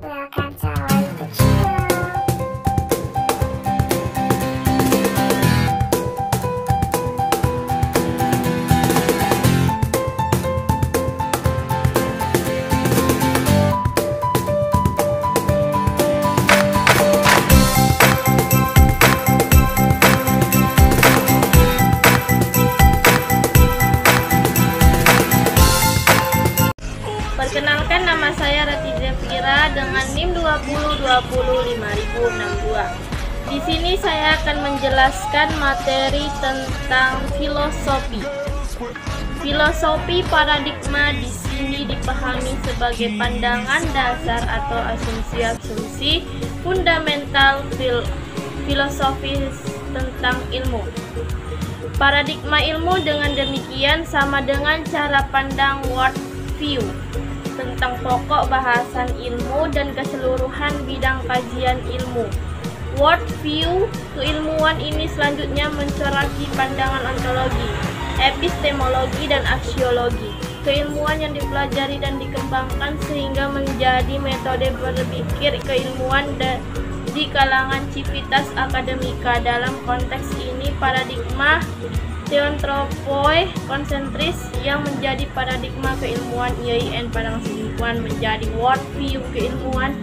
Welcome to our YouTube channel. Perkenalkan, nama saya Rati Zafira dengan NIM 20205062. Di sini saya akan menjelaskan materi tentang filosofi. Filosofi paradigma di sini dipahami sebagai pandangan dasar atau asumsi-asumsi fundamental filosofis tentang ilmu. Paradigma ilmu dengan demikian sama dengan cara pandang world view tentang pokok bahasan ilmu dan keseluruhan bidang kajian ilmu. World view keilmuan ini selanjutnya mencorakki pandangan ontologi, epistemologi, dan aksiologi. Keilmuan yang dipelajari dan dikembangkan sehingga menjadi metode berpikir keilmuan di kalangan civitas akademika. Dalam konteks ini, paradigma teontropoi konsentris yang menjadi paradigma keilmuan IAIN Padang Sidimpuan menjadi world view keilmuan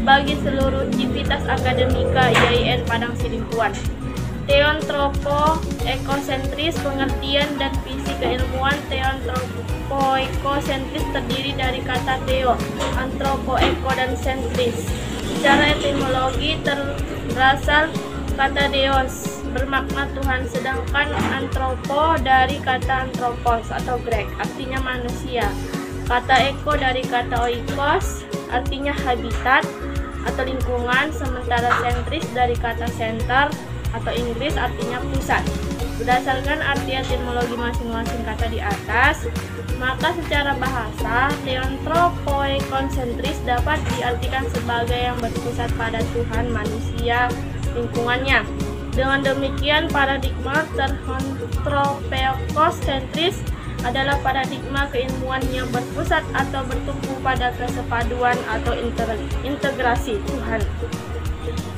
bagi seluruh civitas akademika IAIN Padang Sidimpuan. Teontropo ekosentris pengertian dan visi keilmuan teontropoikosentris terdiri dari kata teo, antropo, eko, dan sentris. Secara etimologi berasal kata deos bermakna Tuhan, sedangkan antropo dari kata anthropos atau Grek artinya manusia. Kata eko dari kata oikos artinya habitat atau lingkungan, sementara sentris dari kata center atau Inggris artinya pusat. Berdasarkan arti etimologi masing-masing kata di atas, maka secara bahasa teontropoikonsentris dapat diartikan sebagai yang berpusat pada Tuhan, manusia, lingkungannya. Dengan demikian, paradigma teontropoikosentris adalah paradigma keilmuan yang berpusat atau bertumpu pada kesepaduan atau integrasi Tuhan,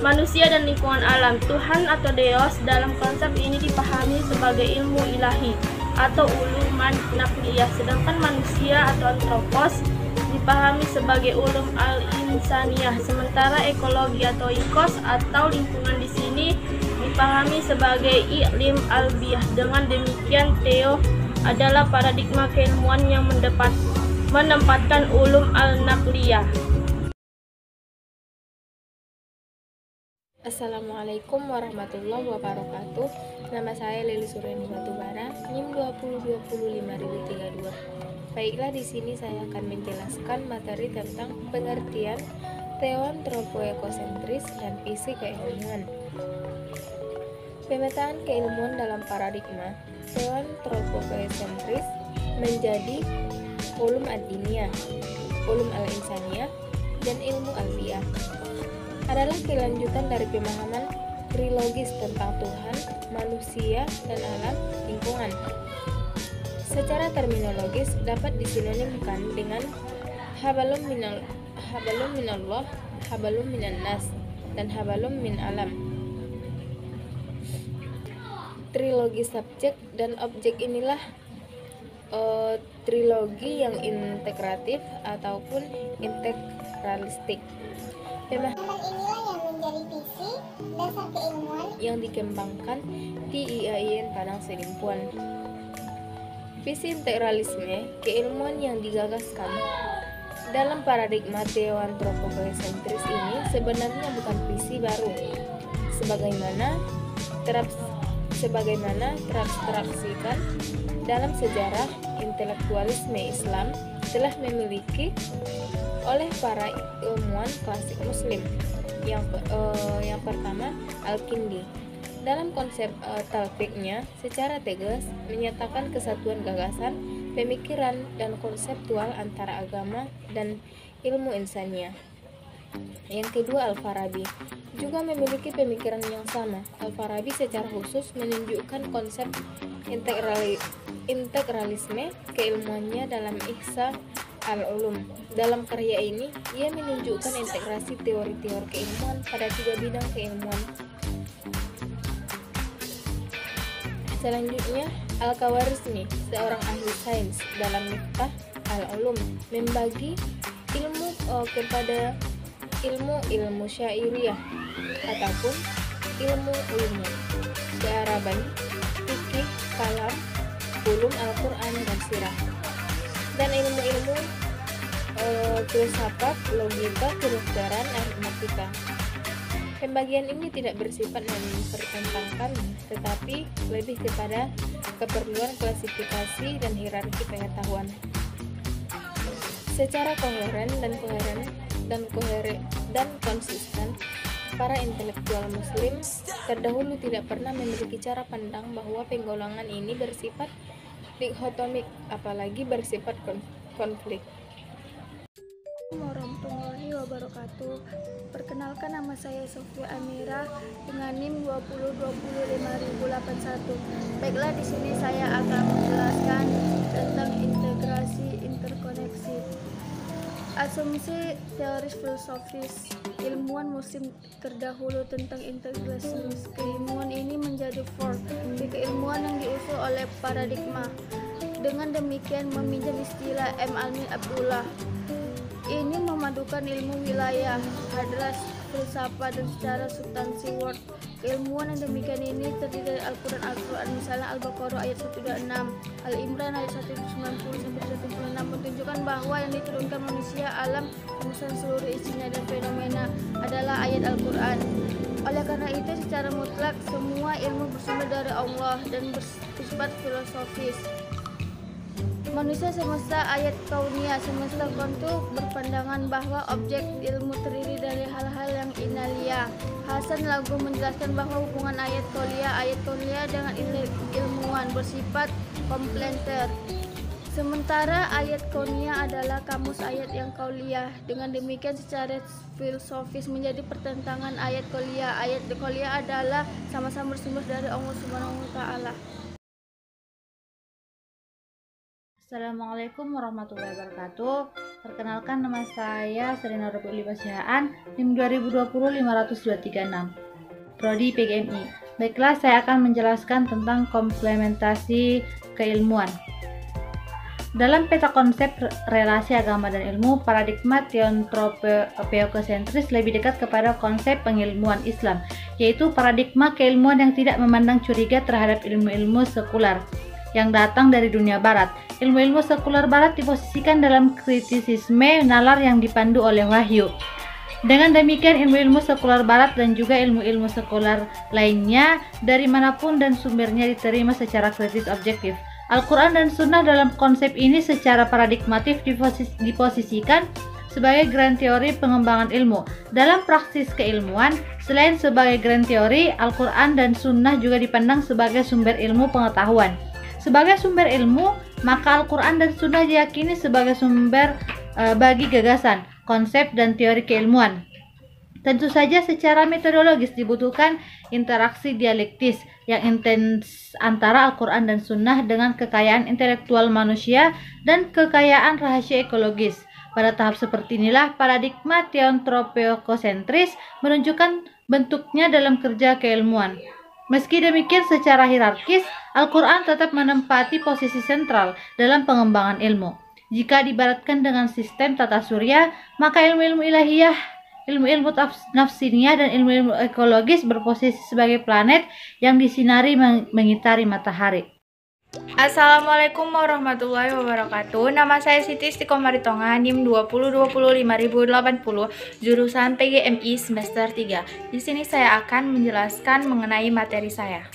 manusia, dan lingkungan alam. Tuhan atau Deos dalam konsep ini dipahami sebagai ilmu ilahi atau uluman nakliyah, sedangkan manusia atau antropos dipahami sebagai ulum al-insaniyah. Sementara ekologi atau ikos atau lingkungan di sini dipahami sebagai iklim albiyah. Dengan demikian, teo adalah paradigma keilmuan yang menempatkan ulum al-nakliyah. Assalamualaikum warahmatullahi wabarakatuh. Nama saya Lili Sureni Batubara, NIM 20205032. Baiklah, di sini saya akan menjelaskan materi tentang pengertian teontropoikosentris dan visi keilmuan. Pemetaan keilmuan dalam paradigma teontropoikosentris menjadi ulum ad-diniyah, ulum al-insaniyah, dan ilmu albiyah adalah kelanjutan dari pemahaman trilogis tentang Tuhan, manusia, dan alam lingkungan. Secara terminologis dapat disinonimkan dengan habalum minallah, habalum minannas, dan habalum min alam. Trilogi subjek dan objek inilah trilogi yang integratif ataupun integralistik. Pemahaman inilah yang menjadi visi dasar keilmuan yang dikembangkan di IAIN Padang Sidimpuan. Visi integralisme keilmuan yang digagaskan dalam paradigma teontropoikosentris ini sebenarnya bukan visi baru, sebagaimana terabstraksikan dalam sejarah intelektualisme Islam telah memiliki oleh para ilmuwan klasik Muslim. Yang pertama, Al-Kindi dalam konsep talfiknya secara tegas menyatakan kesatuan gagasan, pemikiran, dan konseptual antara agama dan ilmu insania. Yang kedua, Al-Farabi juga memiliki pemikiran yang sama. Al-Farabi secara khusus menunjukkan konsep integralisme keilmuannya dalam Ihsa Al-Ulum. Dalam karya ini, ia menunjukkan integrasi teori-teori keilmuan pada 3 bidang keilmuan. Selanjutnya, Al-Khawarizmi, seorang ahli sains dalam Miftah Al-Ulum, membagi ilmu kepada ilmu syairiyah ataupun ilmu ulum, kearaban, fikih, kalam, ulum Al-Quran dan sirah, dan ilmu-ilmu filsafat, logika, kedokteran, aritmatika. Pembagian ini tidak bersifat mempertentangkan, tetapi lebih kepada keperluan klasifikasi dan hierarki pengetahuan. Secara koheren dan konsisten, para intelektual Muslim terdahulu tidak pernah memiliki cara pandang bahwa penggolongan ini bersifat dikotomik, apalagi bersifat konflik. Warahmatullahi wabarakatuh. Perkenalkan, nama saya Sofia Amira dengan NIM 2020581. Baiklah, di sini saya akan menjelaskan tentang integrasi interkoneksi. Asumsi teoris filosofis ilmuwan Muslim terdahulu tentang integrasi keilmuan ini menjadi form di keilmuan yang diusul oleh paradigma. Dengan demikian, meminjam istilah M. Almin Abdullah, ini memadukan ilmu wilayah, hadras, filsafat, dan secara substansi word. Keilmuan yang demikian ini terdiri dari Al-Quran, misalnya Al-Baqarah ayat 126, Al-Imran ayat 190-196 menunjukkan bahwa yang diturunkan manusia, alam, dan seluruh isinya dan fenomena adalah ayat Al-Quran. Oleh karena itu, secara mutlak semua ilmu bersumber dari Allah dan bersifat filosofis. Manusia semesta ayat kauniyah, semesta kontu berpandangan bahwa objek ilmu terdiri dari hal-hal yang inalia. Hasan Lagu menjelaskan bahwa hubungan ayat kauniyah dengan ilmuwan bersifat komplementer. Sementara ayat kauniyah adalah kamus ayat yang kauliyah. Dengan demikian, secara filosofis menjadi pertentangan ayat kauliyah. Ayat kauliyah adalah sama-sama bersumber dari Allah Subhanahu wa taala. Assalamualaikum warahmatullahi wabarakatuh. Perkenalkan, nama saya Serena Robi Basihaan, NIM 2020536, Prodi PGMI. Baiklah, saya akan menjelaskan tentang komplementasi keilmuan. Dalam peta konsep relasi agama dan ilmu, paradigma teontropeo-sentris lebih dekat kepada konsep pengilmuan Islam, yaitu paradigma keilmuan yang tidak memandang curiga terhadap ilmu-ilmu sekuler yang datang dari dunia barat. Ilmu-ilmu sekuler barat diposisikan dalam kritisisme nalar yang dipandu oleh wahyu. Dengan demikian, ilmu-ilmu sekuler barat dan juga ilmu-ilmu sekuler lainnya dari manapun dan sumbernya diterima secara kritis objektif. Al-Quran dan Sunnah dalam konsep ini secara paradigmatif diposisikan sebagai grand teori pengembangan ilmu. Dalam praksis keilmuan, selain sebagai grand teori, Al-Quran dan Sunnah juga dipandang sebagai sumber ilmu pengetahuan. Sebagai sumber ilmu, maka Al-Quran dan Sunnah diyakini sebagai sumber bagi gagasan, konsep, dan teori keilmuan. Tentu saja secara metodologis dibutuhkan interaksi dialektis yang intens antara Al-Quran dan Sunnah dengan kekayaan intelektual manusia dan kekayaan rahasia ekologis. Pada tahap seperti inilah paradigma teontropeo-sentris menunjukkan bentuknya dalam kerja keilmuan. Meski demikian, secara hierarkis, Al-Quran tetap menempati posisi sentral dalam pengembangan ilmu. Jika diibaratkan dengan sistem tata surya, maka ilmu-ilmu ilahiyah, ilmu-ilmu nafsiniyah, dan ilmu-ilmu ekologis berposisi sebagai planet yang disinari mengitari matahari. Assalamualaikum warahmatullahi wabarakatuh. Nama saya Siti Istiqomah Ritonga, NIM 2020580, jurusan PGMI semester 3. Di sini saya akan menjelaskan mengenai materi saya.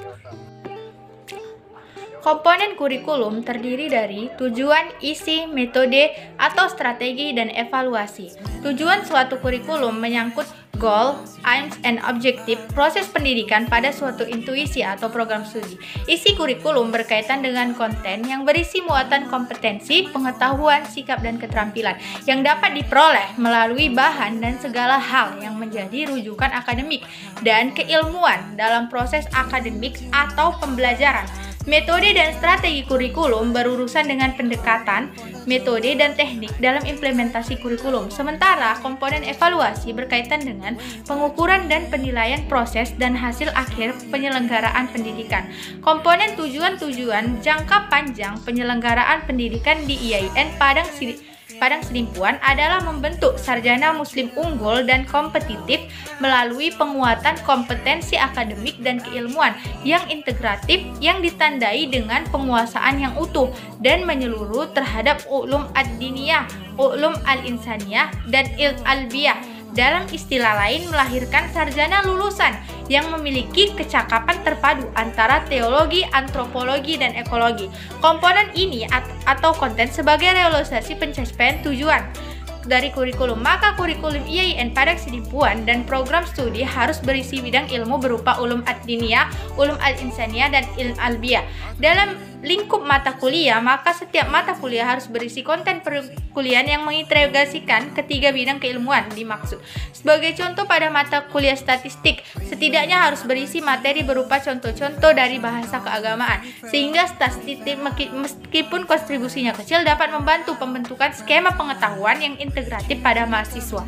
Komponen kurikulum terdiri dari tujuan, isi, metode, atau strategi, dan evaluasi. Tujuan suatu kurikulum menyangkut goal, aims, and objective, proses pendidikan pada suatu intuisi atau program studi. Isi kurikulum berkaitan dengan konten yang berisi muatan kompetensi, pengetahuan, sikap, dan keterampilan yang dapat diperoleh melalui bahan dan segala hal yang menjadi rujukan akademik dan keilmuan dalam proses akademik atau pembelajaran. Metode dan strategi kurikulum berurusan dengan pendekatan, metode, dan teknik dalam implementasi kurikulum. Sementara komponen evaluasi berkaitan dengan pengukuran dan penilaian proses dan hasil akhir penyelenggaraan pendidikan. Komponen tujuan-tujuan jangka panjang penyelenggaraan pendidikan di IAIN Padang Sidimpuan adalah membentuk sarjana muslim unggul dan kompetitif melalui penguatan kompetensi akademik dan keilmuan yang integratif yang ditandai dengan penguasaan yang utuh dan menyeluruh terhadap ulum ad-diniyah, ulum al-insaniyah, dan al-albiyah. Dalam istilah lain, melahirkan sarjana lulusan yang memiliki kecakapan terpadu antara teologi, antropologi, dan ekologi. Komponen ini atau konten sebagai realisasi pencapaian tujuan dari kurikulum, maka kurikulum IAIN Padang Sidimpuan dan program studi harus berisi bidang ilmu berupa ulum ad-diniyah, ulum al-insaniyah, dan ilm albiyah. Dalam lingkup mata kuliah, maka setiap mata kuliah harus berisi konten perkuliahan yang mengintegrasikan ketiga bidang keilmuan dimaksud. Sebagai contoh, pada mata kuliah statistik, setidaknya harus berisi materi berupa contoh-contoh dari bahasa keagamaan, sehingga statistik meskipun kontribusinya kecil dapat membantu pembentukan skema pengetahuan yang integratif pada mahasiswa.